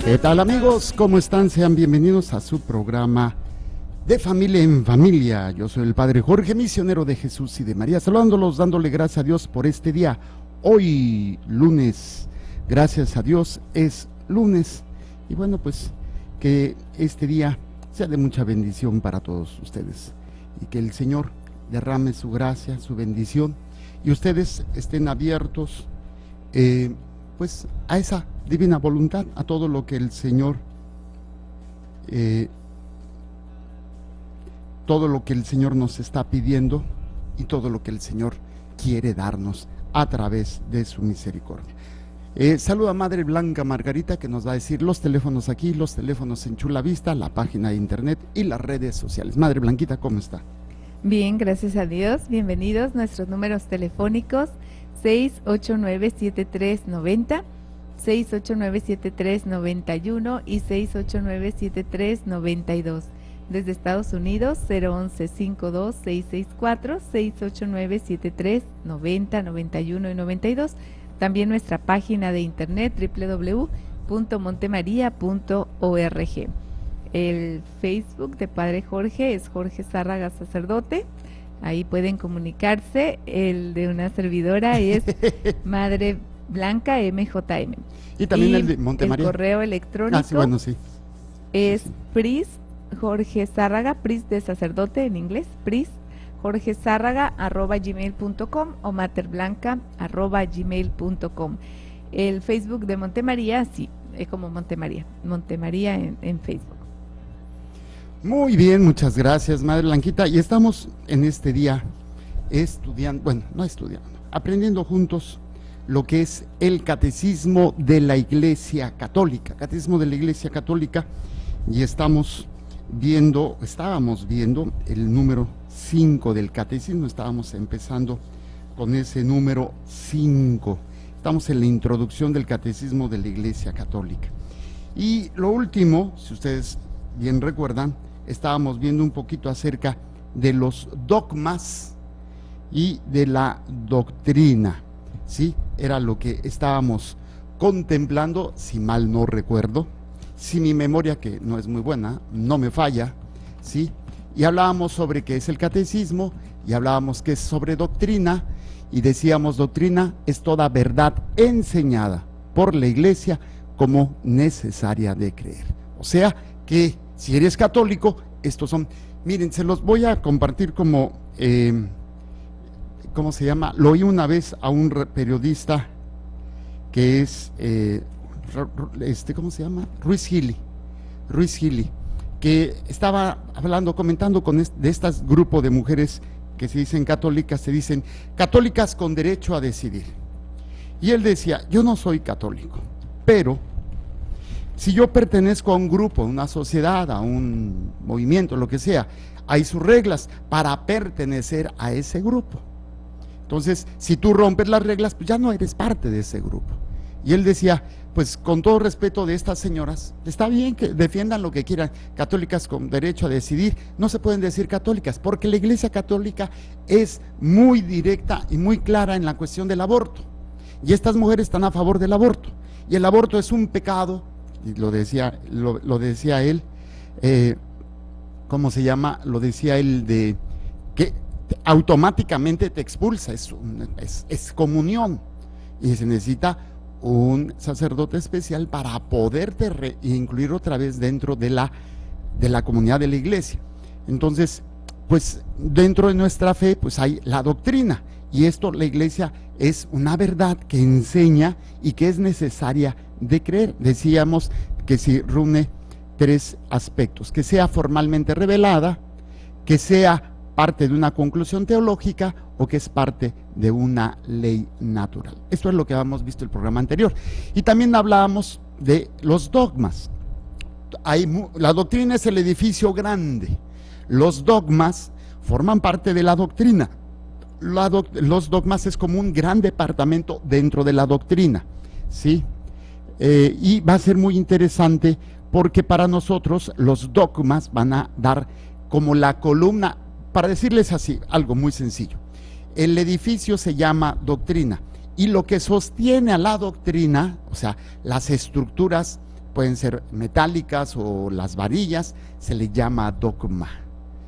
¿Qué tal, amigos? ¿Cómo están? Sean bienvenidos a su programa de Familia en Familia. Yo soy el Padre Jorge, misionero de Jesús y de María, saludándolos, dándole gracias a Dios por este día. Hoy, lunes, gracias a Dios, es lunes. Y bueno, pues que este día sea de mucha bendición para todos ustedes. Y que el Señor derrame su gracia, su bendición. Y ustedes estén abiertos, pues a esa divina voluntad, a todo lo que el Señor nos está pidiendo y todo lo que el Señor quiere darnos a través de su misericordia. Saluda a Madre Blanca Margarita, que nos va a decir los teléfonos aquí, los teléfonos en Chula Vista, la página de internet y las redes sociales. Madre Blanquita, ¿cómo está? Bien, gracias a Dios. Bienvenidos. Nuestros números telefónicos 689-7390, 689-7391 y 689-7392. Desde Estados Unidos, 011-52-664, 689-7390, 91 y 92. También nuestra página de internet www.montemaria.org. El Facebook de Padre Jorge es Jorge Zárraga Sacerdote. Ahí pueden comunicarse. El de una servidora es Madre Blanca MJM. Y también el de Montemaría. El correo electrónico sí. es priest Jorge Zárraga, priest de sacerdote en inglés, priest Jorge Zárraga @gmail.com o materblanca @gmail.com. El Facebook de Montemaría, sí, es como Montemaría en Facebook. Muy bien, muchas gracias, Madre Blanquita. Y estamos en este día aprendiendo juntos lo que es el Catecismo de la Iglesia Católica, y estábamos viendo el número 5 del Catecismo. Estábamos empezando con ese número 5. Estamos en la introducción del Catecismo de la Iglesia Católica. Y lo último, si ustedes bien recuerdan, estábamos viendo un poquito acerca de los dogmas y de la doctrina, ¿sí? Era lo que estábamos contemplando, si mal no recuerdo, si mi memoria, que no es muy buena, no me falla, ¿sí? Y hablábamos sobre qué es el catecismo, y hablábamos que es sobre doctrina, y decíamos doctrina es toda verdad enseñada por la Iglesia como necesaria de creer. O sea que si eres católico, estos son, miren, se los voy a compartir como, ¿cómo se llama? Lo oí una vez a un periodista que es, ¿cómo se llama? Ruiz Gili, que estaba comentando de este grupo de mujeres que se dicen católicas, católicas con derecho a decidir. Y él decía, yo no soy católico, pero si yo pertenezco a un grupo, a una sociedad, a un movimiento, lo que sea, hay sus reglas para pertenecer a ese grupo. Entonces, si tú rompes las reglas, pues ya no eres parte de ese grupo. Y él decía, pues con todo respeto de estas señoras, está bien que defiendan lo que quieran, católicas con derecho a decidir, no se pueden decir católicas, porque la Iglesia Católica es muy directa y muy clara en la cuestión del aborto. Y estas mujeres están a favor del aborto. Y el aborto es un pecado, y lo decía él, ¿cómo se llama? Lo decía él, de que automáticamente te expulsa, es comunión, y se necesita un sacerdote especial para poderte incluir otra vez dentro de la comunidad de la Iglesia. Entonces, pues dentro de nuestra fe, pues hay la doctrina, y esto, la Iglesia es una verdad que enseña y que es necesaria de creer. Decíamos que si reúne 3 aspectos: que sea formalmente revelada, que sea parte de una conclusión teológica o que es parte de una ley natural. Esto es lo que habíamos visto el programa anterior. Y también hablábamos de los dogmas. La doctrina es el edificio grande. Los dogmas forman parte de la doctrina. Los dogmas es como un gran departamento dentro de la doctrina, ¿sí? Y va a ser muy interesante porque para nosotros los dogmas van a dar como la columna. Para decirles así, algo muy sencillo, el edificio se llama doctrina, y lo que sostiene a la doctrina, o sea, las estructuras pueden ser metálicas o las varillas, se le llama dogma,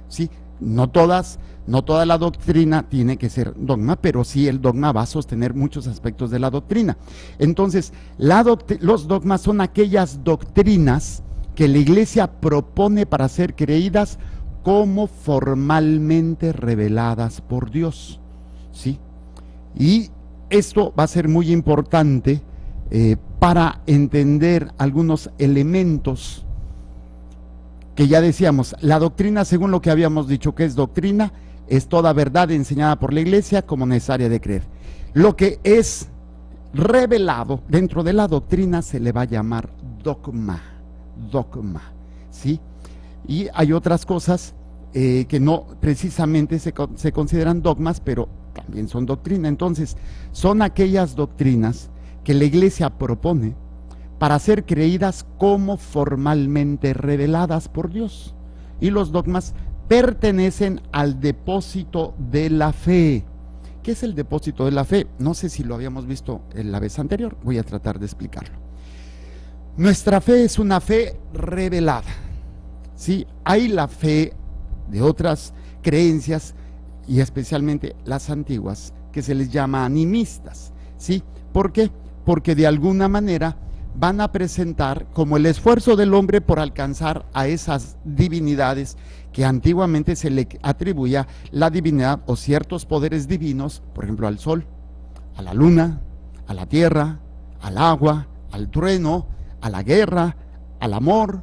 ¿sí? No toda la doctrina tiene que ser dogma, pero sí el dogma va a sostener muchos aspectos de la doctrina. Entonces, los dogmas son aquellas doctrinas que la Iglesia propone para ser creídas como formalmente reveladas por Dios, ¿sí? Y esto va a ser muy importante para entender algunos elementos que ya decíamos. La doctrina, según lo que habíamos dicho que es doctrina, es toda verdad enseñada por la Iglesia como necesaria de creer. Lo que es revelado dentro de la doctrina se le va a llamar dogma, ¿sí? Y hay otras cosas que no precisamente se consideran dogmas, pero también son doctrina. Entonces, son aquellas doctrinas que la Iglesia propone para ser creídas como formalmente reveladas por Dios. Y los dogmas pertenecen al depósito de la fe. ¿Qué es el depósito de la fe? No sé si lo habíamos visto en la vez anterior, voy a tratar de explicarlo. Nuestra fe es una fe revelada, ¿sí? Hay la fe de otras creencias, y especialmente las antiguas, que se les llama animistas, ¿sí? ¿Por qué? Porque de alguna manera van a presentar como el esfuerzo del hombre por alcanzar a esas divinidades que antiguamente se le atribuía la divinidad o ciertos poderes divinos, por ejemplo al sol, a la luna, a la tierra, al agua, al trueno, a la guerra, al amor,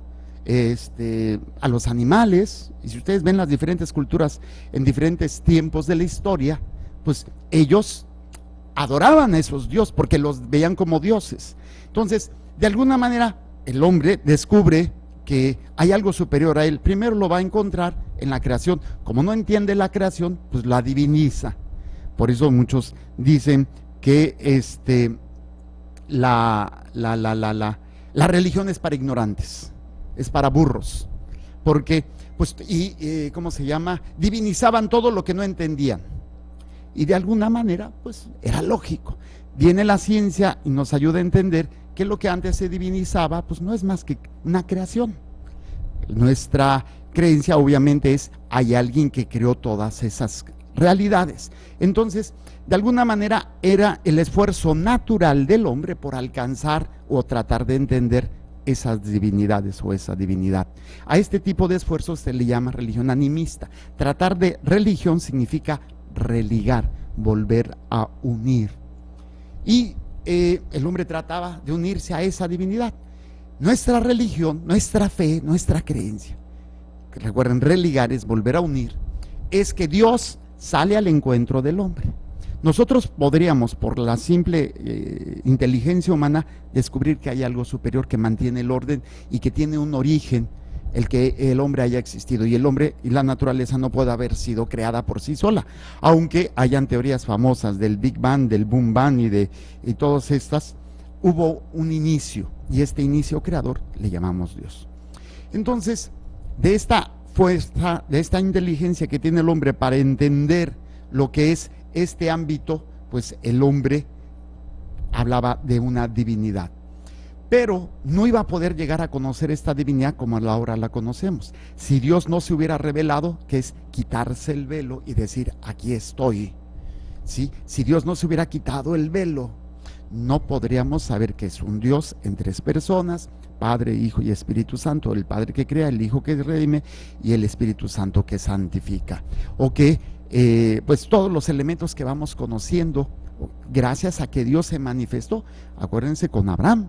a los animales. Y si ustedes ven las diferentes culturas en diferentes tiempos de la historia, pues ellos adoraban a esos dioses porque los veían como dioses. Entonces, de alguna manera, el hombre descubre que hay algo superior a él. Primero lo va a encontrar en la creación. Como no entiende la creación, pues la diviniza. Por eso muchos dicen que la religión es para ignorantes, es para burros, porque pues ¿cómo se llama? Divinizaban todo lo que no entendían, y de alguna manera pues era lógico. Viene la ciencia y nos ayuda a entender que lo que antes se divinizaba pues no es más que una creación. Nuestra creencia obviamente es hay alguien que creó todas esas realidades. Entonces, de alguna manera era el esfuerzo natural del hombre por alcanzar o tratar de entender esas divinidades o esa divinidad. A este tipo de esfuerzos se le llama religión animista. Tratar de religión significa religar, volver a unir. Y el hombre trataba de unirse a esa divinidad. Nuestra religión, nuestra fe, nuestra creencia, que recuerden, religar es volver a unir, es que Dios sale al encuentro del hombre. Nosotros podríamos, por la simple inteligencia humana, descubrir que hay algo superior que mantiene el orden y que tiene un origen, el que el hombre haya existido, y el hombre y la naturaleza no puede haber sido creada por sí sola, aunque hayan teorías famosas del Big Bang, del Boom Bang y todas estas. Hubo un inicio, y este inicio creador le llamamos Dios. Entonces, de esta fuerza, de esta inteligencia que tiene el hombre para entender lo que es este ámbito, pues el hombre hablaba de una divinidad, pero no iba a poder llegar a conocer esta divinidad como ahora la conocemos, si Dios no se hubiera revelado, que es quitarse el velo y decir, aquí estoy, ¿sí? Si Dios no se hubiera quitado el velo, no podríamos saber que es un Dios en tres personas, Padre, Hijo y Espíritu Santo, el Padre que crea, el Hijo que redime y el Espíritu Santo que santifica, o que pues todos los elementos que vamos conociendo gracias a que Dios se manifestó. Acuérdense con Abraham,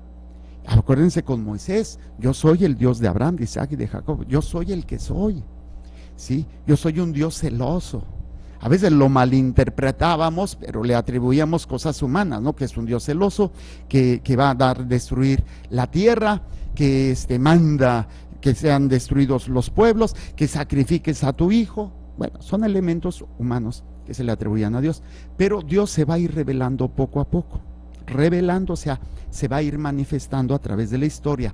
acuérdense con Moisés, yo soy el Dios de Abraham, de Isaac y de Jacob, yo soy el que soy, ¿sí? Yo soy un Dios celoso. A veces lo malinterpretábamos, pero le atribuíamos cosas humanas, ¿no? Que es un Dios celoso, que va a destruir la tierra, que manda que sean destruidos los pueblos, que sacrifiques a tu hijo. Bueno, son elementos humanos que se le atribuían a Dios, pero Dios se va a ir revelando poco a poco, revelando, o sea, se va a ir manifestando a través de la historia.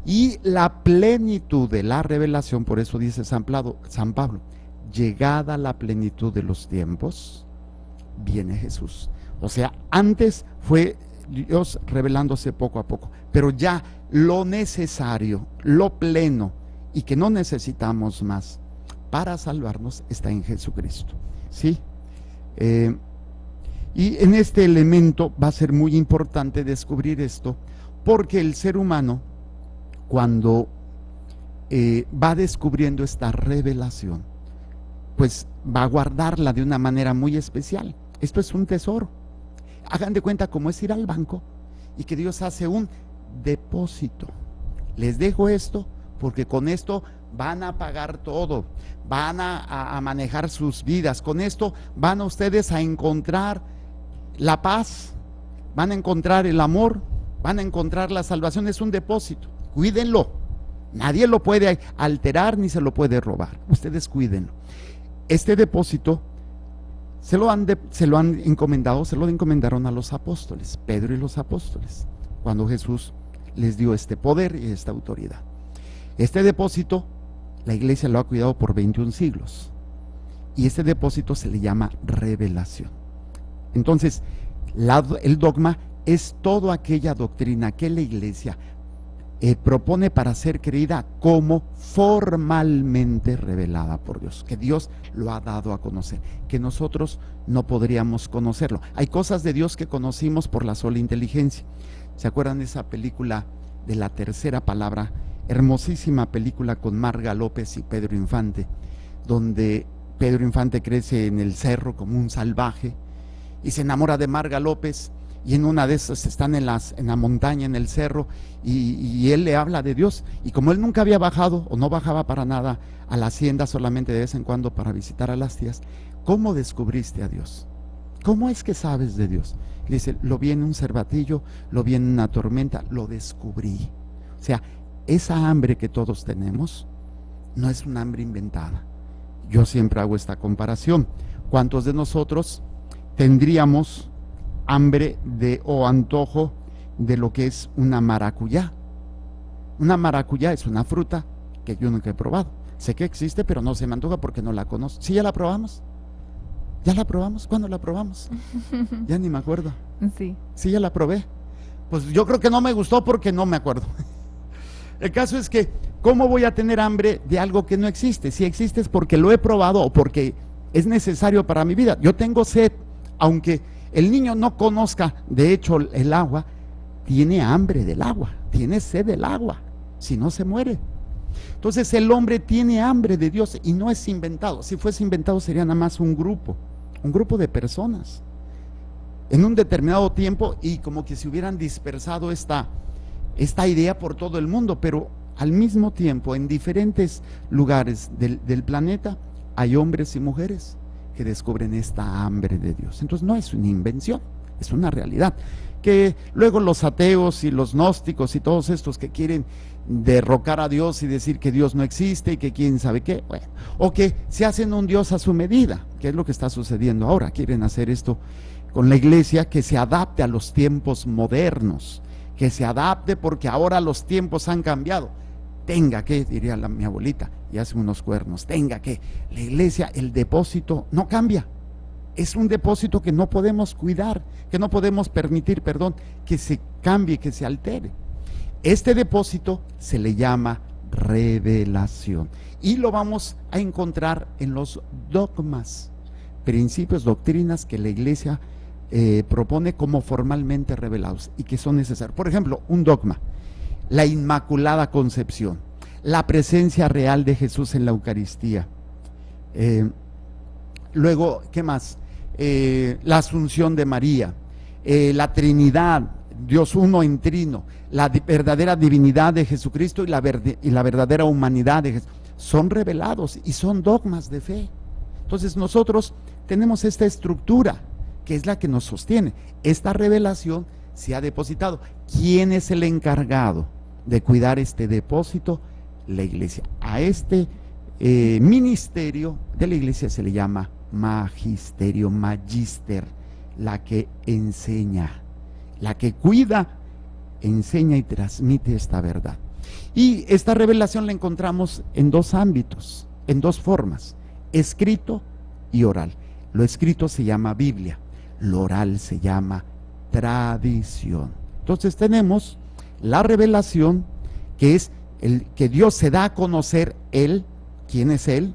Y la plenitud de la revelación, por eso dice San Pablo, llegada la plenitud de los tiempos, viene Jesús. O sea, antes fue Dios revelándose poco a poco, pero ya lo necesario, lo pleno, y que no necesitamos más para salvarnos, está en Jesucristo, ¿sí? Y en este elemento va a ser muy importante descubrir esto, porque el ser humano, cuando va descubriendo esta revelación, pues va a guardarla de una manera muy especial. Esto es un tesoro. Hagan de cuenta como es ir al banco y que Dios hace un depósito. Les dejo esto porque con esto van a pagar todo, van a manejar sus vidas, con esto van a ustedes a encontrar la paz, van a encontrar el amor, van a encontrar la salvación. Es un depósito, cuídenlo, nadie lo puede alterar ni se lo puede robar, ustedes cuídenlo. Este depósito se lo encomendaron a los apóstoles, Pedro y los apóstoles, cuando Jesús les dio este poder y esta autoridad. Este depósito, la iglesia lo ha cuidado por 21 siglos, y este depósito se le llama revelación. Entonces, el dogma es toda aquella doctrina que la iglesia propone para ser creída como formalmente revelada por Dios, que Dios lo ha dado a conocer, que nosotros no podríamos conocerlo. Hay cosas de Dios que conocimos por la sola inteligencia. ¿Se acuerdan de esa película de La Tercera Palabra? Hermosísima película con Marga López y Pedro Infante, donde Pedro Infante crece en el cerro como un salvaje y se enamora de Marga López, y en una de esas están en la montaña, en el cerro, y él le habla de Dios, y como él nunca había bajado o no bajaba para nada a la hacienda, solamente de vez en cuando para visitar a las tías, ¿cómo descubriste a Dios? ¿Cómo es que sabes de Dios? Le dice, lo vi en un cervatillo, lo vi en una tormenta, lo descubrí. O sea, esa hambre que todos tenemos no es una hambre inventada. Yo siempre hago esta comparación. ¿Cuántos de nosotros tendríamos hambre o antojo de lo que es una maracuyá? Una maracuyá es una fruta que yo nunca he probado. Sé que existe, pero no se me antoja porque no la conozco. ¿Sí ya la probamos? ¿Ya la probamos? ¿Cuándo la probamos? Ya ni me acuerdo. Sí. Sí, ya la probé. Pues yo creo que no me gustó porque no me acuerdo. El caso es que, ¿cómo voy a tener hambre de algo que no existe? Si existe es porque lo he probado o porque es necesario para mi vida. Yo tengo sed, aunque el niño no conozca, de hecho, el agua, tiene hambre del agua, tiene sed del agua, si no se muere. Entonces el hombre tiene hambre de Dios y no es inventado. Si fuese inventado sería nada más un grupo de personas en un determinado tiempo, y como que se hubieran dispersado esta idea por todo el mundo, pero al mismo tiempo en diferentes lugares del planeta hay hombres y mujeres que descubren esta hambre de Dios. Entonces no es una invención, es una realidad, que luego los ateos y los gnósticos y todos estos que quieren derrocar a Dios y decir que Dios no existe y que quién sabe qué, bueno, o que se hacen un Dios a su medida, que es lo que está sucediendo ahora. Quieren hacer esto con la iglesia, que se adapte a los tiempos modernos, que se adapte porque ahora los tiempos han cambiado. Tenga que, diría mi abuelita, y hace unos cuernos, tenga que, la iglesia, el depósito no cambia, es un depósito que no podemos cuidar, que no podemos permitir, que se cambie, que se altere. Este depósito se le llama revelación, y lo vamos a encontrar en los dogmas, principios, doctrinas que la iglesia propone como formalmente revelados y que son necesarios. Por ejemplo, un dogma: la Inmaculada Concepción, la presencia real de Jesús en la Eucaristía. Luego, ¿qué más? La Asunción de María, la Trinidad, Dios uno en trino, la verdadera divinidad de Jesucristo y la verdadera humanidad de Jesús. Son revelados y son dogmas de fe. Entonces nosotros tenemos esta estructura que es la que nos sostiene. Esta revelación se ha depositado. ¿Quién es el encargado de cuidar este depósito? La iglesia. A este ministerio de la iglesia se le llama magisterio, magister, la que enseña, la que cuida, enseña y transmite esta verdad. Y esta revelación la encontramos en dos ámbitos, en dos formas: escrito y oral. Lo escrito se llama Biblia, lo oral se llama tradición. Entonces tenemos la revelación, que es el que Dios se da a conocer Él, quién es Él,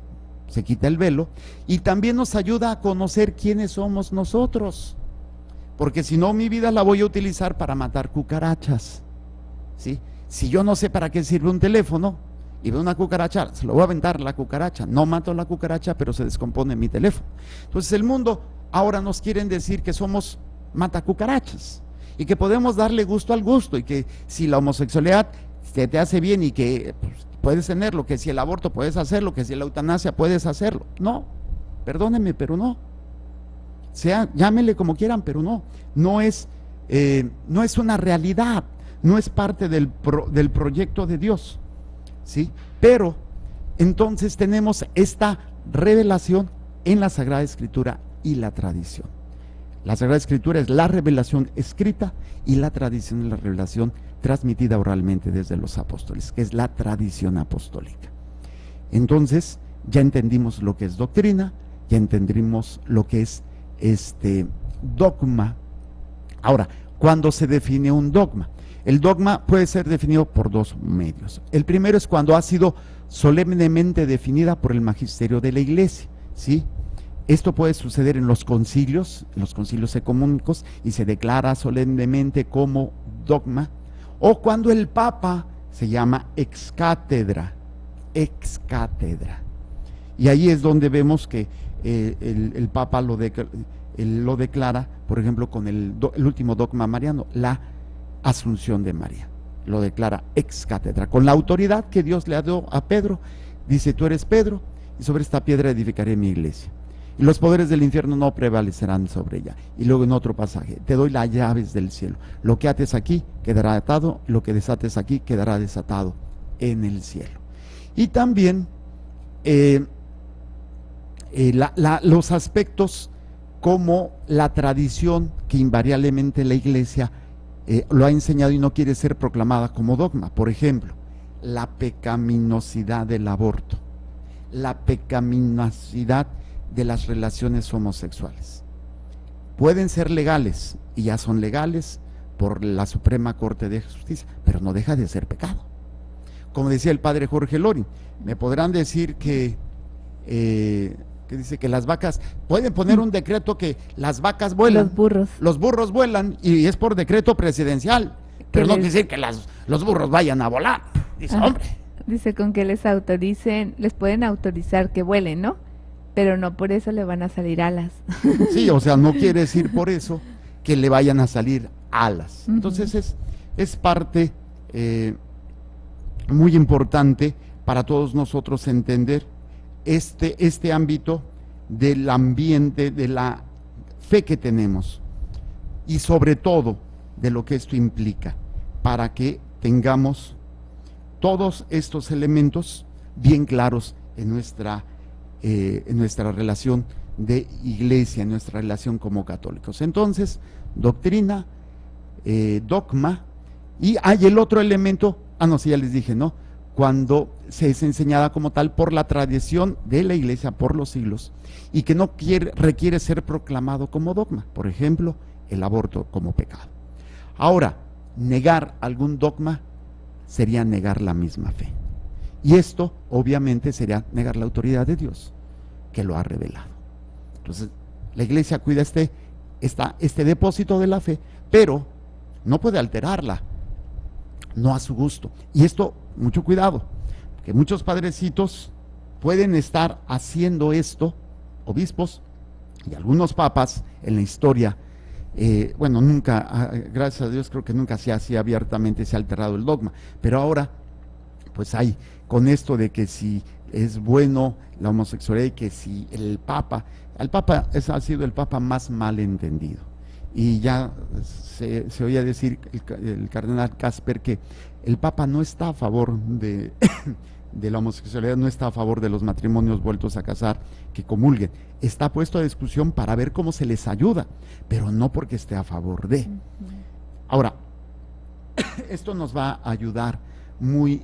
se quita el velo, y también nos ayuda a conocer quiénes somos nosotros, porque si no, mi vida la voy a utilizar para matar cucarachas, ¿sí? Si yo no sé para qué sirve un teléfono y veo una cucaracha, se lo voy a aventar la cucaracha, no mato la cucaracha, pero se descompone mi teléfono. Entonces el mundo ahora nos quieren decir que somos matacucarachas y que podemos darle gusto al gusto, y que si la homosexualidad te hace bien y que pues, puedes tenerlo, que si el aborto puedes hacerlo, que si la eutanasia puedes hacerlo. No, perdónenme, pero no. Llámele como quieran, pero no es una realidad, no es parte del proyecto de Dios, ¿sí? Pero entonces tenemos esta revelación en la Sagrada Escritura y la tradición. La Sagrada Escritura es la revelación escrita y la tradición es la revelación transmitida oralmente desde los apóstoles, que es la tradición apostólica. Entonces ya entendimos lo que es doctrina, ya entendimos lo que es dogma. Ahora, ¿cuándo se define un dogma? El dogma puede ser definido por dos medios. El primero es cuando ha sido solemnemente definida por el magisterio de la Iglesia, ¿sí? Esto puede suceder en los concilios ecumúnicos, y se declara solemnemente como dogma, o cuando el Papa se llama ex cátedra, y ahí es donde vemos que el Papa lo declara, por ejemplo, con el último dogma mariano, la Asunción de María, lo declara ex cátedra, con la autoridad que Dios le ha dado a Pedro. Dice: tú eres Pedro, y sobre esta piedra edificaré mi iglesia, y los poderes del infierno no prevalecerán sobre ella. Y luego en otro pasaje: te doy las llaves del cielo, lo que ates aquí quedará atado, lo que desates aquí quedará desatado en el cielo. Y también los aspectos como la tradición, que invariablemente la Iglesia lo ha enseñado y no quiere ser proclamada como dogma. Por ejemplo, la pecaminosidad del aborto, la pecaminosidad de las relaciones homosexuales. Pueden ser legales, y ya son legales por la Suprema Corte de Justicia, pero no deja de ser pecado. Como decía el padre Jorge Lori, me podrán decir que dice que las vacas, pueden poner un decreto que las vacas vuelan, los burros vuelan, y es por decreto presidencial, pero no quiere decir que los burros vayan a volar. Dice, hombre. Dice, con que les autoricen, les pueden autorizar que vuelen, ¿no? Pero no por eso le van a salir alas. Sí, o sea, no quiere decir por eso que le vayan a salir alas. Entonces es parte muy importante para todos nosotros entender este ámbito del ambiente, de la fe que tenemos, y sobre todo de lo que esto implica, para que tengamos todos estos elementos bien claros en nuestra relación de iglesia, en nuestra relación como católicos. Entonces, doctrina, dogma, y hay el otro elemento, sí, ya les dije, ¿no? Cuando se es enseñada como tal por la tradición de la Iglesia por los siglos, y que no requiere ser proclamado como dogma. Por ejemplo, el aborto como pecado. Ahora, negar algún dogma sería negar la misma fe, y esto obviamente sería negar la autoridad de Dios, que lo ha revelado. Entonces, la Iglesia cuida este depósito de la fe, pero no puede alterarla, no a su gusto. Y esto, mucho cuidado, que muchos padrecitos pueden estar haciendo esto, obispos y algunos papas en la historia. Nunca, gracias a Dios, creo que nunca así abiertamente se ha alterado el dogma, pero ahora pues hay con esto de que si es bueno la homosexualidad, y que si el Papa ha sido el Papa más mal entendido, y ya se oía decir el cardenal Casper que el Papa no está a favor de la homosexualidad, no está a favor de los matrimonios vueltos a casar, que comulguen. Está puesto a discusión para ver cómo se les ayuda, pero no porque esté a favor de. Ahora, esto nos va a ayudar muy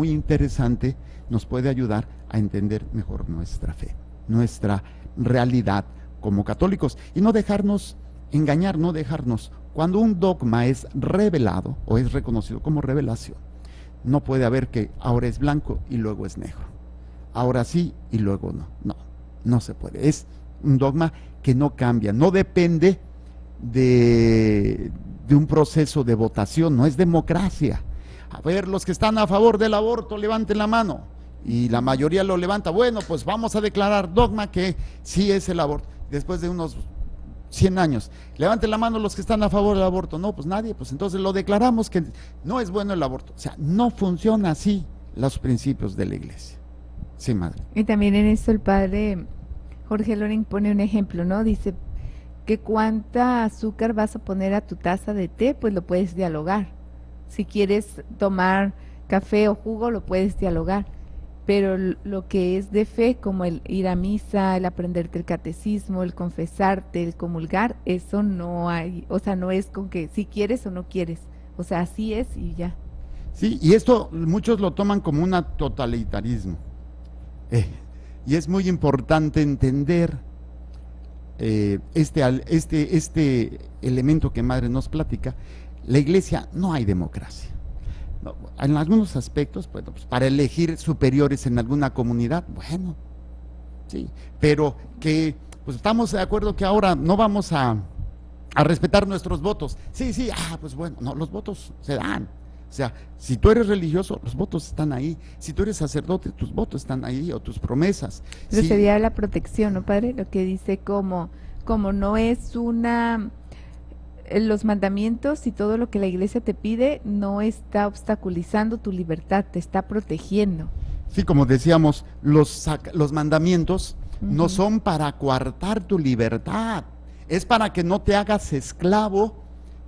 interesante, nos puede ayudar a entender mejor nuestra fe, nuestra realidad como católicos, y no dejarnos engañar, no dejarnos Cuando un dogma es revelado o es reconocido como revelación, no puede haber que ahora es blanco y luego es negro, ahora sí y luego no. No se puede. Es un dogma que no cambia, no depende de un proceso de votación, no es democracia. A ver, los que están a favor del aborto, levanten la mano. Y la mayoría lo levanta. Bueno, pues vamos a declarar dogma que sí es el aborto. Después de unos 100 años, levanten la mano los que están a favor del aborto. No, pues nadie, pues entonces lo declaramos que no es bueno el aborto. O sea, no funciona así los principios de la iglesia. Sí, madre. Y también en esto el padre Jorge Loring pone un ejemplo, ¿no? Dice que cuánta azúcar vas a poner a tu taza de té, pues lo puedes dialogar. Si quieres tomar café o jugo, lo puedes dialogar. Pero lo que es de fe, como el ir a misa, el aprenderte el catecismo, el confesarte, el comulgar, eso no hay, o sea, no es con que si quieres o no quieres, o sea, así es y ya. Sí, y esto muchos lo toman como un totalitarismo. Y es muy importante entender este elemento que Madre nos platica. La iglesia no hay democracia. No, en algunos aspectos, pues, para elegir superiores en alguna comunidad, bueno, sí, pero que pues estamos de acuerdo que ahora no vamos a respetar nuestros votos. Sí, pues bueno, no, los votos se dan. O sea, si tú eres religioso, los votos están ahí. Si tú eres sacerdote, tus votos están ahí, o tus promesas. Pero sí, sería la protección, ¿no, padre? Lo que dice como no es una... Los mandamientos y todo lo que la iglesia te pide no está obstaculizando tu libertad, te está protegiendo. Sí, como decíamos, los mandamientos no son para coartar tu libertad, es para que no te hagas esclavo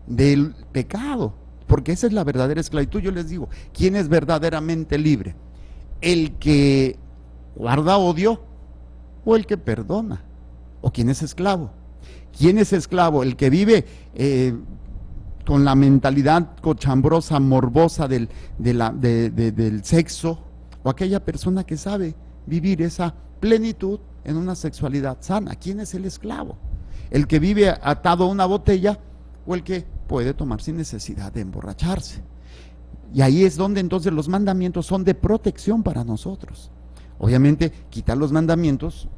del pecado, porque esa es la verdadera esclavitud. Yo les digo, ¿quién es verdaderamente libre? ¿El que guarda odio o el que perdona? ¿O quién es esclavo? ¿Quién es esclavo? El que vive con la mentalidad cochambrosa, morbosa del sexo, o aquella persona que sabe vivir esa plenitud en una sexualidad sana. ¿Quién es el esclavo? ¿El que vive atado a una botella o el que puede tomar sin necesidad de emborracharse? Y ahí es donde entonces los mandamientos son de protección para nosotros. Obviamente, quitar los mandamientos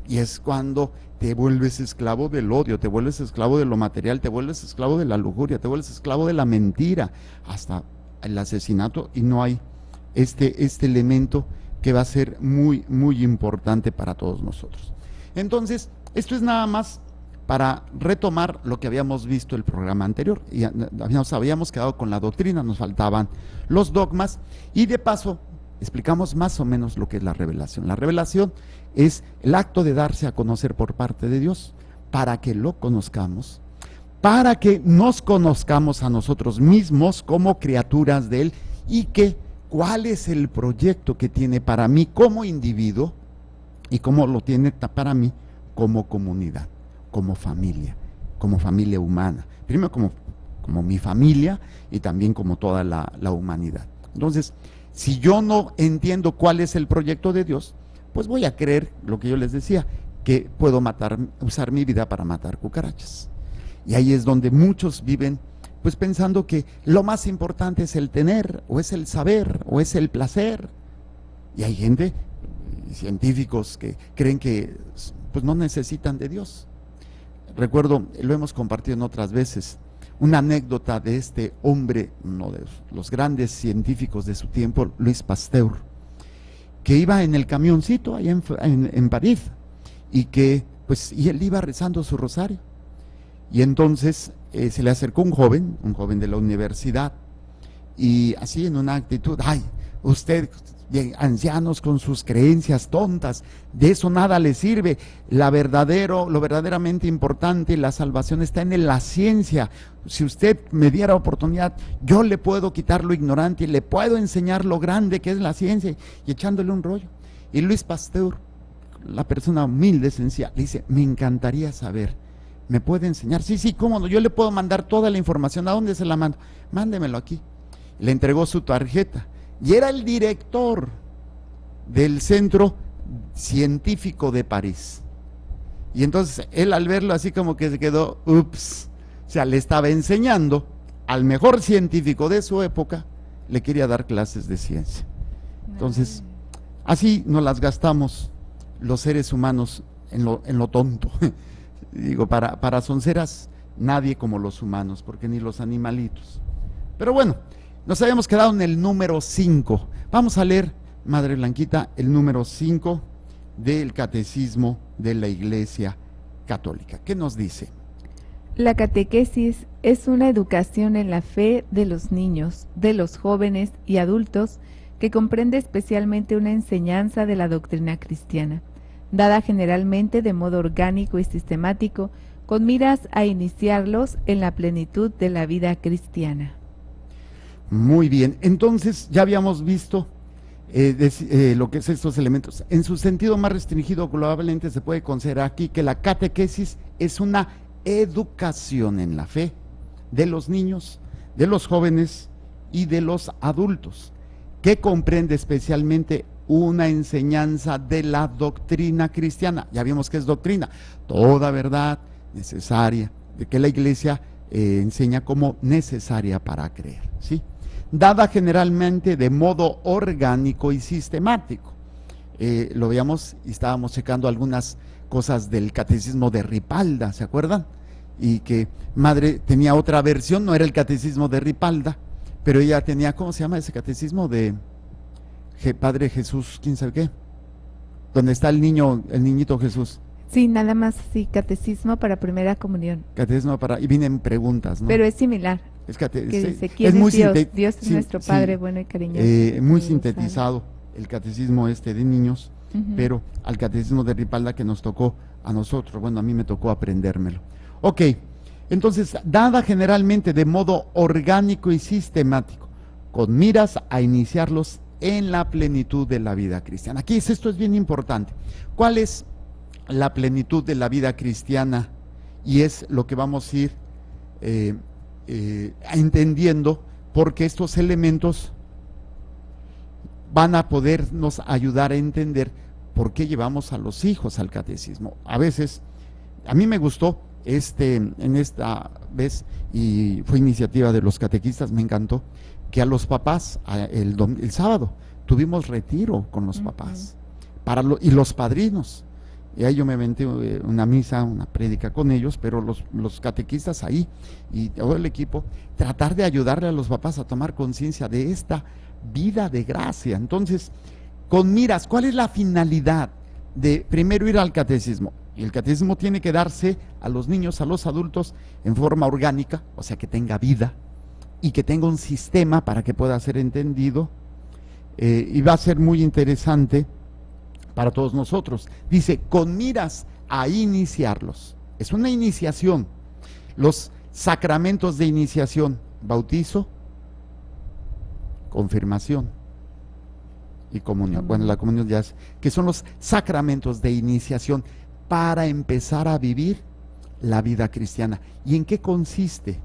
y es cuando te vuelves esclavo del odio, te vuelves esclavo de lo material, te vuelves esclavo de la lujuria, te vuelves esclavo de la mentira, hasta el asesinato, y no hay este elemento que va a ser muy, muy importante para todos nosotros. Entonces, esto es nada más para retomar lo que habíamos visto el programa anterior. Y nos habíamos quedado con la doctrina, nos faltaban los dogmas, y de paso explicamos más o menos lo que es la revelación. La revelación es el acto de darse a conocer por parte de Dios, para que lo conozcamos, para que nos conozcamos a nosotros mismos como criaturas de Él, y que cuál es el proyecto que tiene para mí como individuo y cómo lo tiene para mí como comunidad, como familia humana. Primero como mi familia y también como toda la humanidad. Entonces, si yo no entiendo cuál es el proyecto de Dios, pues voy a creer lo que yo les decía, que puedo usar mi vida para matar cucarachas. Y ahí es donde muchos viven pues pensando que lo más importante es el tener, o es el saber, o es el placer. Y hay gente, científicos, que creen que pues no necesitan de Dios. Recuerdo, lo hemos compartido en otras veces, una anécdota de este hombre, uno de los grandes científicos de su tiempo, Luis Pasteur, que iba en el camioncito allá en París, y él iba rezando su rosario. Y entonces se le acercó un joven de la universidad, y así en una actitud, ay, usted, ancianos con sus creencias tontas, de eso nada le sirve. Lo verdaderamente importante, la salvación está en la ciencia. Si usted me diera oportunidad, yo le puedo quitar lo ignorante y le puedo enseñar lo grande que es la ciencia, y echándole un rollo. Y Luis Pasteur, la persona humilde, sencilla, le dice, me encantaría saber, ¿me puede enseñar? Sí, cómo no, yo le puedo mandar toda la información. ¿A dónde se la mando? Mándemelo aquí. Le entregó su tarjeta, y era el director del Centro Científico de París. Y entonces él, al verlo así, como que se quedó, ups, sea, le estaba enseñando al mejor científico de su época, le quería dar clases de ciencia. Entonces, así nos las gastamos los seres humanos en lo tonto. Digo, para sonceras, nadie como los humanos, porque ni los animalitos. Pero bueno, nos habíamos quedado en el número 5. Vamos a leer, Madre Blanquita, el número 5 del Catecismo de la Iglesia Católica. ¿Qué nos dice? La catequesis es una educación en la fe de los niños, de los jóvenes y adultos que comprende especialmente una enseñanza de la doctrina cristiana, dada generalmente de modo orgánico y sistemático, con miras a iniciarlos en la plenitud de la vida cristiana. Muy bien, entonces ya habíamos visto lo que es estos elementos. En su sentido más restringido, globalmente se puede considerar aquí que la catequesis es una educación en la fe de los niños, de los jóvenes y de los adultos, que comprende especialmente una enseñanza de la doctrina cristiana. Ya vimos que es doctrina, toda verdad necesaria, de que la Iglesia enseña como necesaria para creer, ¿sí? Dada generalmente de modo orgánico y sistemático. Lo veíamos y estábamos checando algunas cosas del catecismo de Ripalda, ¿se acuerdan? Y que Madre tenía otra versión, no era el catecismo de Ripalda, pero ella tenía, ¿cómo se llama ese catecismo? De Padre Jesús, quién sabe qué, donde está el niñito Jesús. Sí, nada más, sí, catecismo para primera comunión. Catecismo para, y vienen preguntas, ¿no? Pero es similar. Es que dice, ¿quién es Dios? Dios es nuestro Padre, bueno y cariñoso. Muy sintetizado el catecismo de niños, pero al catecismo de Ripalda que nos tocó a nosotros, bueno, a mí me tocó aprendérmelo. Ok, entonces, dada generalmente de modo orgánico y sistemático, con miras a iniciarlos en la plenitud de la vida cristiana. Aquí esto es bien importante. ¿Cuál es la plenitud de la vida cristiana? Y es lo que vamos a ir entendiendo, porque estos elementos van a podernos ayudar a entender por qué llevamos a los hijos al catecismo. A veces, a mí me gustó en esta vez, y fue iniciativa de los catequistas, me encantó, que a los papás, el sábado, tuvimos retiro con los papás, y los padrinos. Y ahí yo me aventé una misa, una prédica con ellos, pero los catequistas ahí y todo el equipo, tratar de ayudarle a los papás a tomar conciencia de esta vida de gracia. Entonces, con miras, ¿cuál es la finalidad de primero ir al catecismo? Y el catecismo tiene que darse a los niños, a los adultos, en forma orgánica, o sea, que tenga vida y que tenga un sistema para que pueda ser entendido, y va a ser muy interesante para todos nosotros. Dice, con miras a iniciarlos. Es una iniciación. Los sacramentos de iniciación: bautizo, confirmación y comunión. Bueno, la comunión ya es, que son los sacramentos de iniciación para empezar a vivir la vida cristiana. ¿Y en qué consiste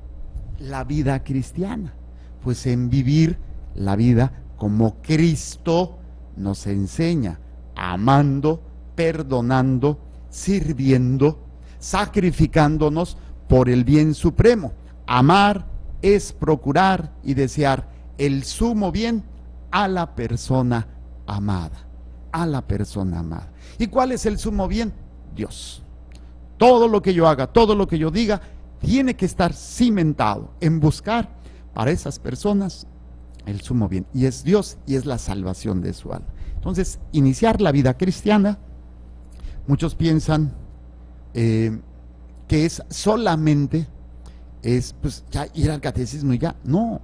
la vida cristiana? Pues en vivir la vida como Cristo nos enseña, amando, perdonando, sirviendo, sacrificándonos por el bien supremo. Amar es procurar y desear el sumo bien a la persona amada, a la persona amada. ¿Y cuál es el sumo bien? Dios. Todo lo que yo haga, todo lo que yo diga, tiene que estar cimentado en buscar para esas personas el sumo bien, y es Dios y es la salvación de su alma. Entonces, iniciar la vida cristiana, muchos piensan que es solamente pues ya ir al catecismo y ya. No,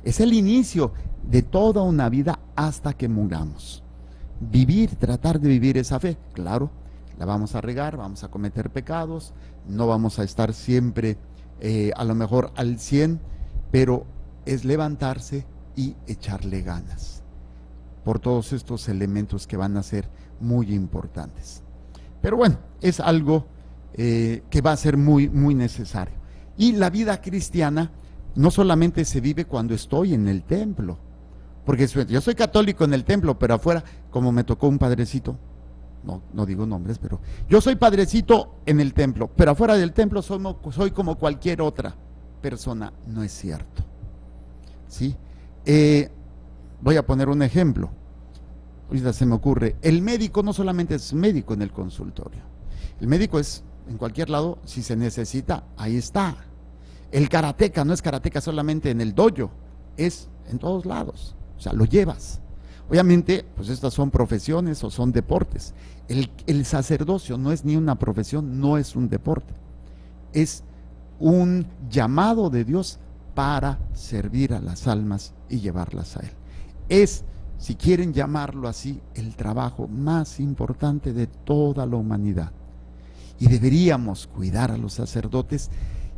es el inicio de toda una vida hasta que muramos. Vivir, tratar de vivir esa fe, claro, la vamos a regar, vamos a cometer pecados, no vamos a estar siempre a lo mejor al 100, pero es levantarse y echarle ganas por todos estos elementos que van a ser muy importantes. Pero bueno, es algo que va a ser muy, muy necesario. Y la vida cristiana no solamente se vive cuando estoy en el templo, porque yo soy católico en el templo, pero afuera, como me tocó un padrecito, no digo nombres, pero yo soy padrecito en el templo, pero afuera del templo soy como cualquier otra persona no es cierto. ¿Sí? Voy a poner un ejemplo. Ahorita se me ocurre, el médico no solamente es médico en el consultorio, el médico es en cualquier lado, si se necesita, ahí está. El karateca no es karateca solamente en el dojo, es en todos lados, o sea, lo llevas. Obviamente, pues estas son profesiones o son deportes. El sacerdocio no es ni una profesión, no es un deporte, es un llamado de Dios para servir a las almas y llevarlas a Él. Es, si quieren llamarlo así, el trabajo más importante de toda la humanidad. Y deberíamos cuidar a los sacerdotes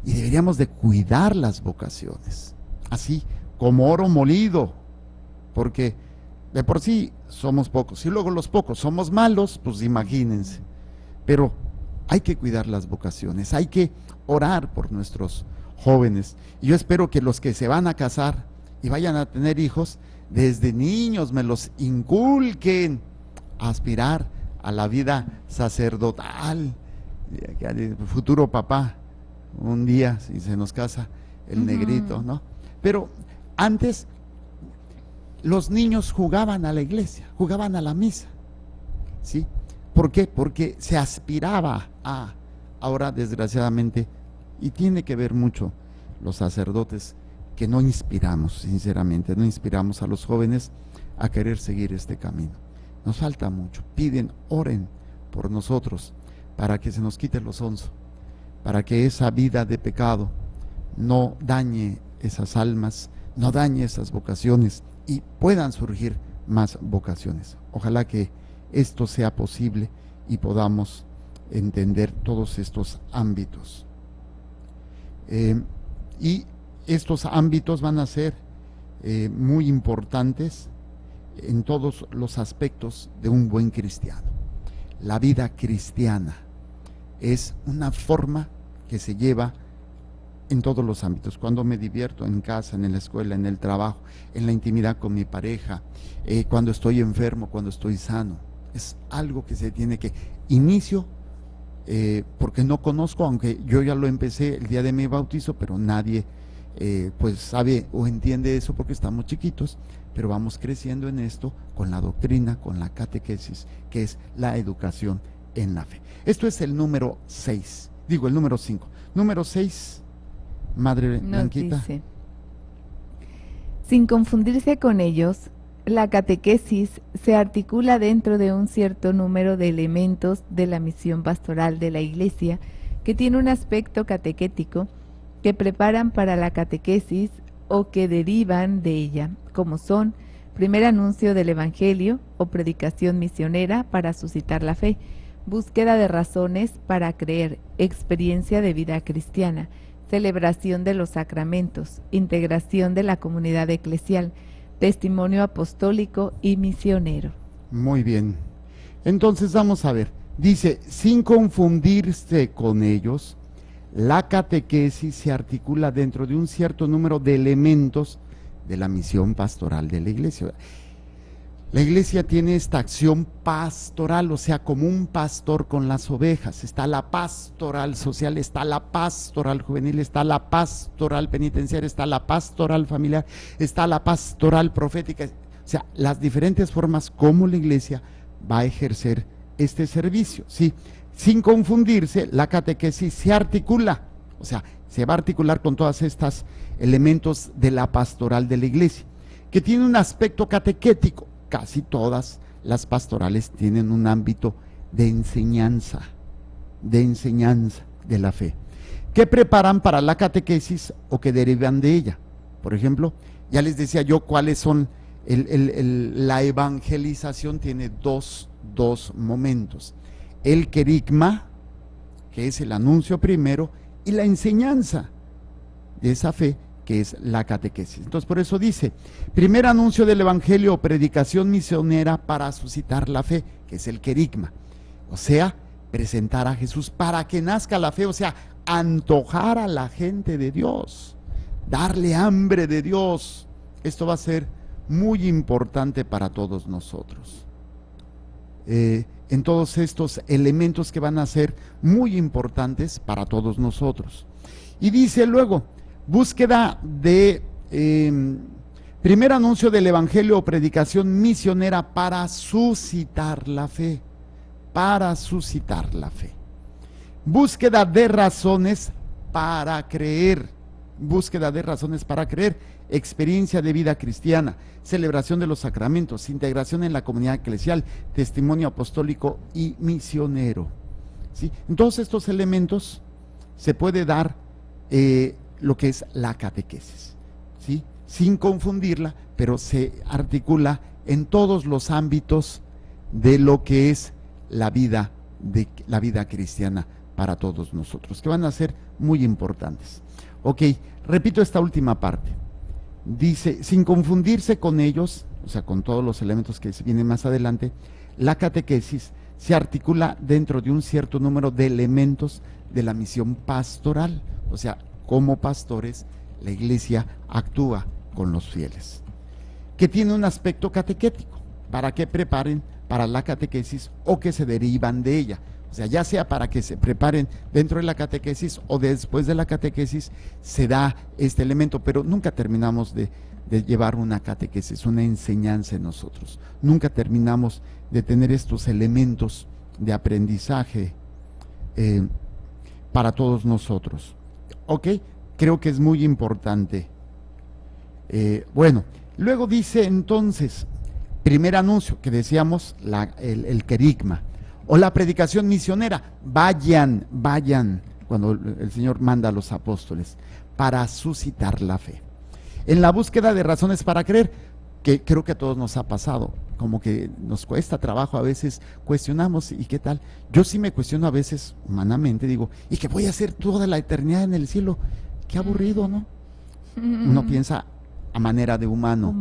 y deberíamos de cuidar las vocaciones, así como oro molido, porque de por sí somos pocos, y luego los pocos somos malos, pues imagínense. Pero hay que cuidar las vocaciones, hay que orar por nuestros jóvenes. Y yo espero que los que se van a casar y vayan a tener hijos, desde niños me los inculquen a aspirar a la vida sacerdotal. El futuro papá, un día, si se nos casa el negrito, ¿no? Pero antes los niños jugaban a la iglesia, jugaban a la misa, ¿sí? ¿Por qué? Porque se aspiraba a, ahora desgraciadamente, y tiene que ver mucho los sacerdotes, que no inspiramos, sinceramente, no inspiramos a los jóvenes a querer seguir este camino. Nos falta mucho. Piden, oren por nosotros para que se nos quite lo sonso, para que esa vida de pecado no dañe esas almas, no dañe esas vocaciones y puedan surgir más vocaciones. Ojalá que esto sea posible y podamos entender todos estos ámbitos. Y estos ámbitos van a ser muy importantes en todos los aspectos de un buen cristiano. La vida cristiana es una forma que se lleva en todos los ámbitos. Cuando me divierto en casa, en la escuela, en el trabajo, en la intimidad con mi pareja, cuando estoy enfermo, cuando estoy sano. Es algo que se tiene que inicio, porque no conozco, aunque yo ya lo empecé el día de mi bautizo, pero nadie pues sabe o entiende eso porque estamos chiquitos, pero vamos creciendo en esto con la doctrina, con la catequesis, que es la educación en la fe. Esto es el número 6, digo el número 5. Número 6, Madre Blanquita. Dice, sin confundirse con ellos, la catequesis se articula dentro de un cierto número de elementos de la misión pastoral de la Iglesia que tiene un aspecto catequético, que preparan para la catequesis o que derivan de ella, como son primer anuncio del Evangelio o predicación misionera para suscitar la fe, búsqueda de razones para creer, experiencia de vida cristiana, celebración de los sacramentos, integración de la comunidad eclesial, testimonio apostólico y misionero. Muy bien. Entonces vamos a ver. Dice, sin confundirse con ellos, la catequesis se articula dentro de un cierto número de elementos de la misión pastoral de la Iglesia. La Iglesia tiene esta acción pastoral, o sea, como un pastor con las ovejas. Está la pastoral social, está la pastoral juvenil, está la pastoral penitenciaria, está la pastoral familiar, está la pastoral profética. O sea, las diferentes formas como la Iglesia va a ejercer este servicio, ¿sí? Sin confundirse, la catequesis se articula, o sea, se va a articular con todos estos elementos de la pastoral de la Iglesia, que tiene un aspecto catequético. Casi todas las pastorales tienen un ámbito de enseñanza de la fe, que preparan para la catequesis o que derivan de ella. Por ejemplo, ya les decía yo cuáles son, la evangelización tiene dos momentos. El querigma, que es el anuncio primero, y la enseñanza de esa fe, que es la catequesis. Entonces, por eso dice, primer anuncio del evangelio o predicación misionera para suscitar la fe, que es el querigma. O sea, presentar a Jesús para que nazca la fe, o sea, antojar a la gente de Dios, darle hambre de Dios. Esto va a ser muy importante para todos nosotros. En todos estos elementos que van a ser muy importantes para todos nosotros. Y dice luego, Búsqueda de primer anuncio del Evangelio o predicación misionera para suscitar la fe. Para suscitar la fe. Búsqueda de razones para creer. Búsqueda de razones para creer. Experiencia de vida cristiana. Celebración de los sacramentos. Integración en la comunidad eclesial. Testimonio apostólico y misionero. ¿Sí? En todos estos elementos se puede dar lo que es la catequesis, ¿sí? Sin confundirla, pero se articula en todos los ámbitos de lo que es la vida cristiana para todos nosotros, que van a ser muy importantes. Ok, repito esta última parte. Dice, sin confundirse con ellos, o sea, con todos los elementos que se vienen más adelante, la catequesis se articula dentro de un cierto número de elementos de la misión pastoral, o sea, como pastores, la iglesia actúa con los fieles, que tiene un aspecto catequético, para que preparen para la catequesis o que se derivan de ella, o sea, ya sea para que se preparen dentro de la catequesis o después de la catequesis, se da este elemento, pero nunca terminamos de llevar una catequesis, una enseñanza en nosotros, nunca terminamos de tener estos elementos de aprendizaje para todos nosotros. Ok, creo que es muy importante. Bueno, luego dice entonces, primer anuncio que decíamos, el querigma, o la predicación misionera, vayan, cuando el Señor manda a los apóstoles, para suscitar la fe. En la búsqueda de razones para creer, que creo que a todos nos ha pasado, como que nos cuesta trabajo, a veces cuestionamos, ¿y qué tal? Yo sí me cuestiono a veces humanamente, digo, ¿y qué voy a hacer toda la eternidad en el cielo? Qué aburrido, ¿no? Uno piensa a manera de humana,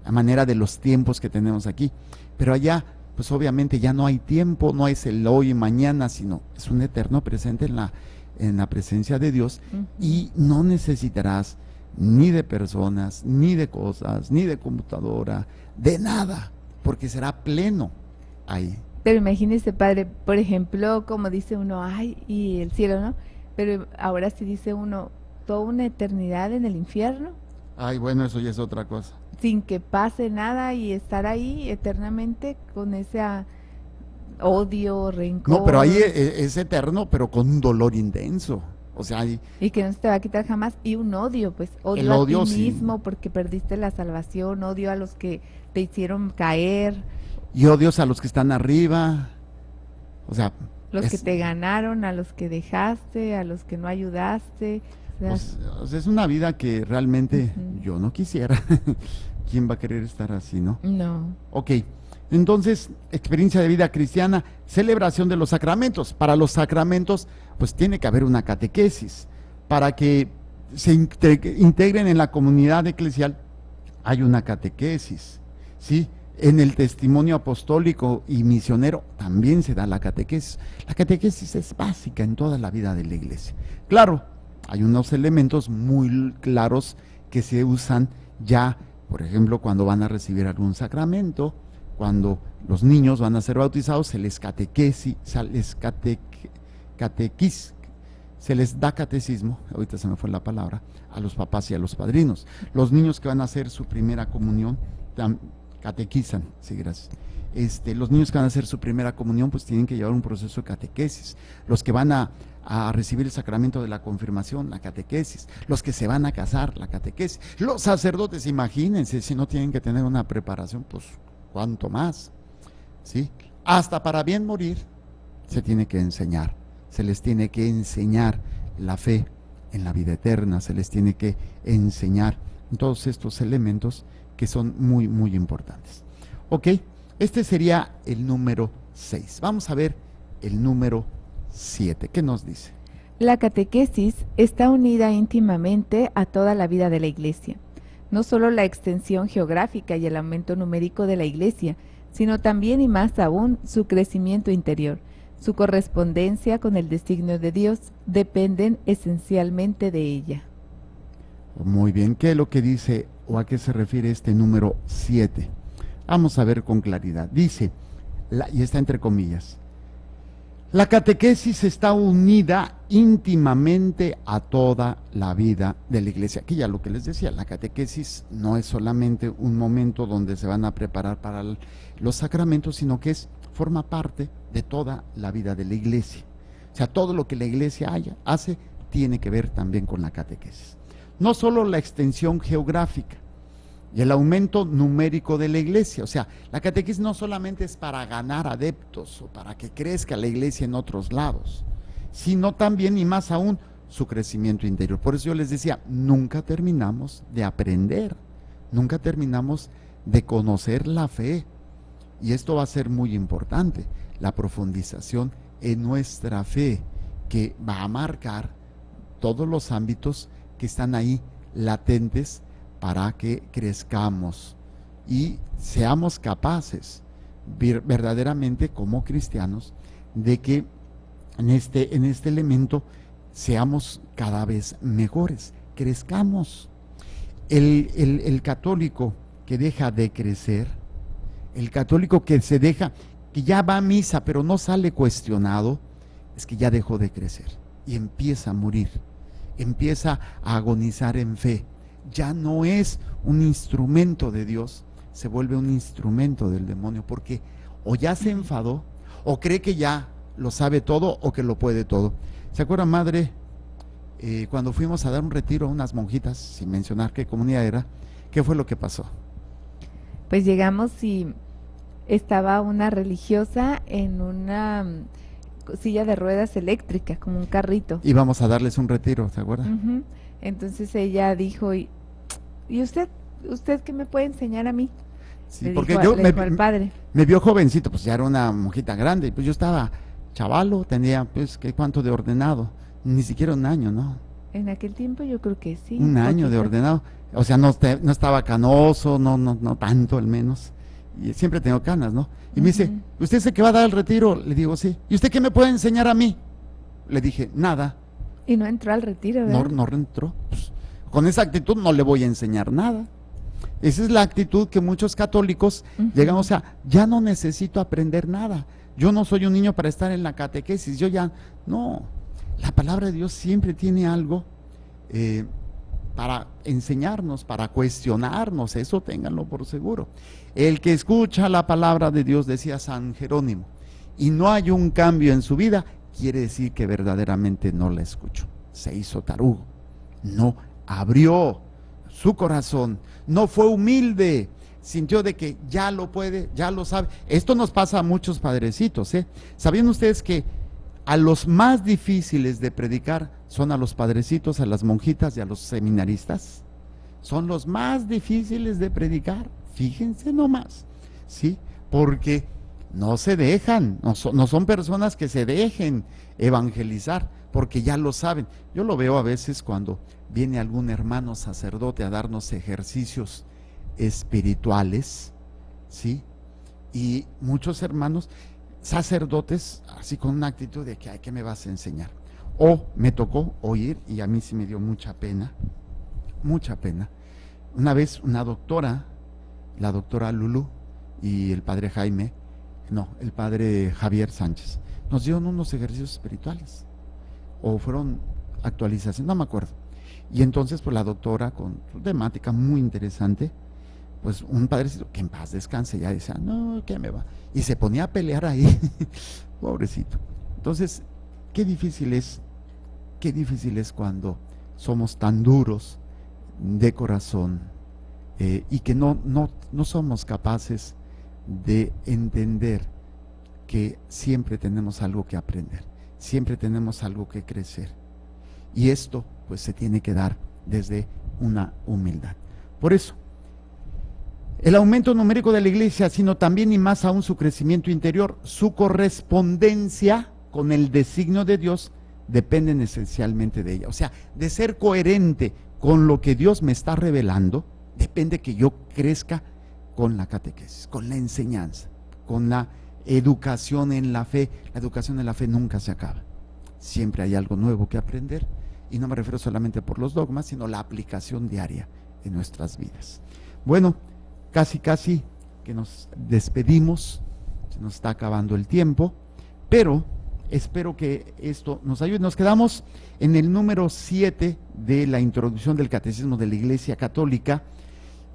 a manera de los tiempos que tenemos aquí, pero allá, pues obviamente ya no hay tiempo, no es el hoy y mañana, sino es un eterno presente en la presencia de Dios, y no necesitarás ni de personas, ni de cosas, ni de computadora, de nada, porque será pleno ahí. Pero imagínese, padre, por ejemplo, como dice uno, ay, y el cielo, ¿no? Pero ahora sí dice uno, toda una eternidad en el infierno. Ay, bueno, eso ya es otra cosa. Sin que pase nada y estar ahí eternamente con ese odio, rencor. No, pero ahí es eterno, pero con un dolor intenso. O sea, y que no se te va a quitar jamás, y un odio, pues el odio, a ti sí, mismo porque perdiste la salvación, odio a los que te hicieron caer, y odios a los que están arriba, o sea, los que te ganaron, a los que dejaste, a los que no ayudaste. O sea, es una vida que realmente yo no quisiera. ¿Quién va a querer estar así, no? No. Ok, entonces, experiencia de vida cristiana, celebración de los sacramentos. Para los sacramentos, pues tiene que haber una catequesis. Para que se integren en la comunidad eclesial, hay una catequesis, ¿sí? En el testimonio apostólico y misionero también se da la catequesis. La catequesis es básica en toda la vida de la iglesia. Claro, hay unos elementos muy claros que se usan ya, por ejemplo, cuando van a recibir algún sacramento, cuando los niños van a ser bautizados, se les se les da catecismo, ahorita se me fue la palabra, a los papás y a los padrinos. Los niños que van a hacer su primera comunión, catequizan, sí, gracias. Los niños que van a hacer su primera comunión, pues tienen que llevar un proceso de catequesis. Los que van a recibir el sacramento de la confirmación, la catequesis. Los que se van a casar, la catequesis. Los sacerdotes, imagínense, si no tienen que tener una preparación, pues cuánto más, ¿sí? Hasta para bien morir se tiene que enseñar, se les tiene que enseñar la fe en la vida eterna, se les tiene que enseñar todos estos elementos que son muy, muy importantes. Ok, este sería el número 6. Vamos a ver el número 7. ¿Qué nos dice? La catequesis está unida íntimamente a toda la vida de la Iglesia. No solo la extensión geográfica y el aumento numérico de la Iglesia, sino también y más aún su crecimiento interior. Su correspondencia con el designio de Dios dependen esencialmente de ella. Muy bien, ¿qué es lo que dice o a qué se refiere este número 7? Vamos a ver con claridad. Dice, y está entre comillas, la catequesis está unida íntimamente a toda la vida de la iglesia. Aquí ya lo que les decía, la catequesis no es solamente un momento donde se van a preparar para los sacramentos, sino que forma parte de toda la vida de la iglesia. O sea, todo lo que la iglesia hace tiene que ver también con la catequesis. No solo la extensión geográfica y el aumento numérico de la iglesia, o sea, la catequesis no solamente es para ganar adeptos o para que crezca la iglesia en otros lados, sino también y más aún su crecimiento interior. Por eso yo les decía, nunca terminamos de aprender, nunca terminamos de conocer la fe, y esto va a ser muy importante, la profundización en nuestra fe, que va a marcar todos los ámbitos que están ahí latentes para que crezcamos y seamos capaces verdaderamente como cristianos de que en este elemento seamos cada vez mejores, crezcamos. El católico que deja de crecer, el católico que que ya va a misa pero no sale cuestionado, es que ya dejó de crecer y empieza a morir, empieza a agonizar en fe. Ya no es un instrumento de Dios, se vuelve un instrumento del demonio, porque o ya se enfadó, o cree que ya lo sabe todo o que lo puede todo. ¿Se acuerda, madre, cuando fuimos a dar un retiro a unas monjitas, sin mencionar qué comunidad era, qué fue lo que pasó? Pues llegamos y estaba una religiosa en una silla de ruedas eléctrica, como un carrito. Íbamos a darles un retiro, ¿se acuerda? Entonces ella dijo, ¿y usted qué me puede enseñar a mí? Sí, le porque dijo, yo le dijo al padre. Me vio jovencito, pues ya era una monjita grande, pues yo estaba chavalo, tenía pues ¿cuánto de ordenado? Ni siquiera un año, ¿no? En aquel tiempo yo creo que sí. Un año de ordenado, o sea, no estaba canoso, no tanto al menos, y siempre tengo canas, ¿no? Y me dice, ¿usted se que va a dar el retiro? Le digo, sí. ¿Y usted qué me puede enseñar a mí? Le dije, nada. Y no entró al retiro, ¿verdad? No entró. Pues, con esa actitud no le voy a enseñar nada. Esa es la actitud que muchos católicos llegamos, o sea, ya no necesito aprender nada. Yo no soy un niño para estar en la catequesis, no. La palabra de Dios siempre tiene algo para enseñarnos, para cuestionarnos, eso ténganlo por seguro. El que escucha la palabra de Dios, decía San Jerónimo, y no hay un cambio en su vida, quiere decir que verdaderamente no la escuchó. Se hizo tarugo, no abrió su corazón, no fue humilde, sintió de que ya lo puede, ya lo sabe. Esto nos pasa a muchos padrecitos, ¿eh? ¿Sabían ustedes que a los más difíciles de predicar son a los padrecitos, a las monjitas y a los seminaristas? Son los más difíciles de predicar, fíjense nomás, ¿sí? Porque no se dejan, no son personas que se dejen evangelizar, porque ya lo saben. Yo lo veo a veces cuando viene algún hermano sacerdote a darnos ejercicios espirituales, ¿sí? Y muchos hermanos sacerdotes así con una actitud de que, ay, ¿qué me vas a enseñar? O me tocó oír, y a mí sí me dio mucha pena, una vez una doctora, la doctora Lulú y el padre el padre Javier Sánchez, nos dieron unos ejercicios espirituales, o fueron actualizaciones, no me acuerdo. Y entonces pues la doctora, con su temática muy interesante, pues un padrecito, que en paz descanse, ya decía, no, ¿qué me va? Y se ponía a pelear ahí, pobrecito. Entonces, qué difícil es cuando somos tan duros de corazón y que no somos capaces de entender que siempre tenemos algo que aprender, siempre tenemos algo que crecer. Y esto pues se tiene que dar desde una humildad. Por eso, el aumento numérico de la iglesia, sino también y más aún su crecimiento interior, su correspondencia con el designio de Dios, dependen esencialmente de ella. O sea, de ser coherente con lo que Dios me está revelando, depende que yo crezca con la catequesis, con la enseñanza, con la educación en la fe. La educación en la fe nunca se acaba. Siempre hay algo nuevo que aprender, y no me refiero solamente por los dogmas, sino la aplicación diaria en nuestras vidas. Bueno, casi que nos despedimos, se nos está acabando el tiempo, pero espero que esto nos ayude. Nos quedamos en el número 7 de la introducción del Catecismo de la Iglesia Católica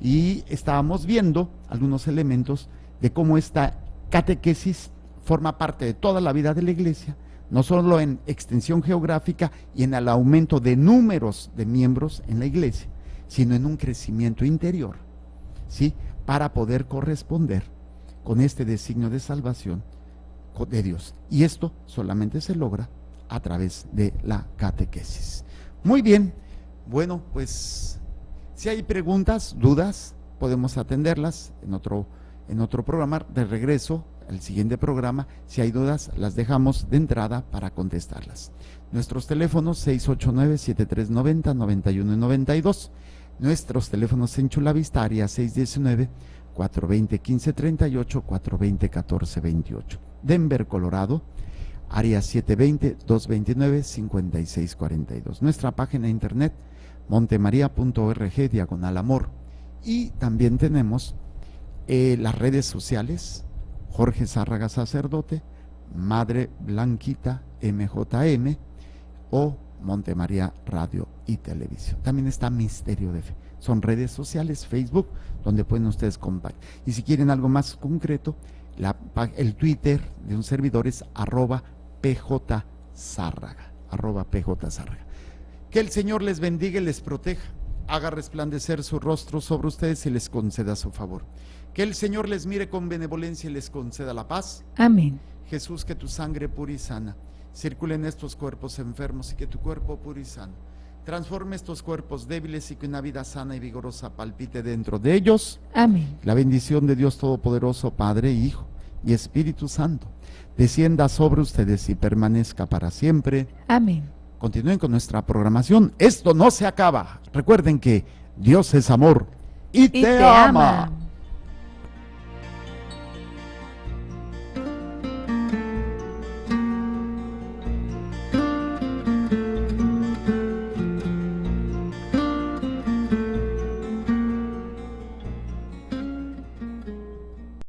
y estábamos viendo algunos elementos de cómo esta catequesis forma parte de toda la vida de la Iglesia, no solo en extensión geográfica y en el aumento de números de miembros en la Iglesia, sino en un crecimiento interior, ¿sí? Para poder corresponder con este designio de salvación de Dios. Y esto solamente se logra a través de la catequesis. Muy bien, bueno, pues si hay preguntas, dudas, podemos atenderlas en otro programa. De regreso al siguiente programa, si hay dudas, las dejamos de entrada para contestarlas. Nuestros teléfonos 689-7390-9192. Nuestros teléfonos en Chulavista, área 619-420-1538, 420-1428. Denver, Colorado, área 720-229-5642. Nuestra página de internet, montemaria.org/amor. Y también tenemos las redes sociales, Jorge Zárraga Sacerdote, Madre Blanquita MJM o Montemaría Radio y Televisión. También está Misterio de Fe. Son redes sociales, Facebook, donde pueden ustedes compartir. Y si quieren algo más concreto, el Twitter de un servidor es @PJZárraga. Que el Señor les bendiga y les proteja, haga resplandecer su rostro sobre ustedes y les conceda su favor. Que el Señor les mire con benevolencia y les conceda la paz. Amén. Jesús, que tu sangre pura y sana circule en estos cuerpos enfermos y que tu cuerpo puro y sano transforme estos cuerpos débiles y que una vida sana y vigorosa palpite dentro de ellos. Amén. La bendición de Dios Todopoderoso, Padre, Hijo y Espíritu Santo, descienda sobre ustedes y permanezca para siempre. Amén. Continúen con nuestra programación. Esto no se acaba. Recuerden que Dios es amor y te ama.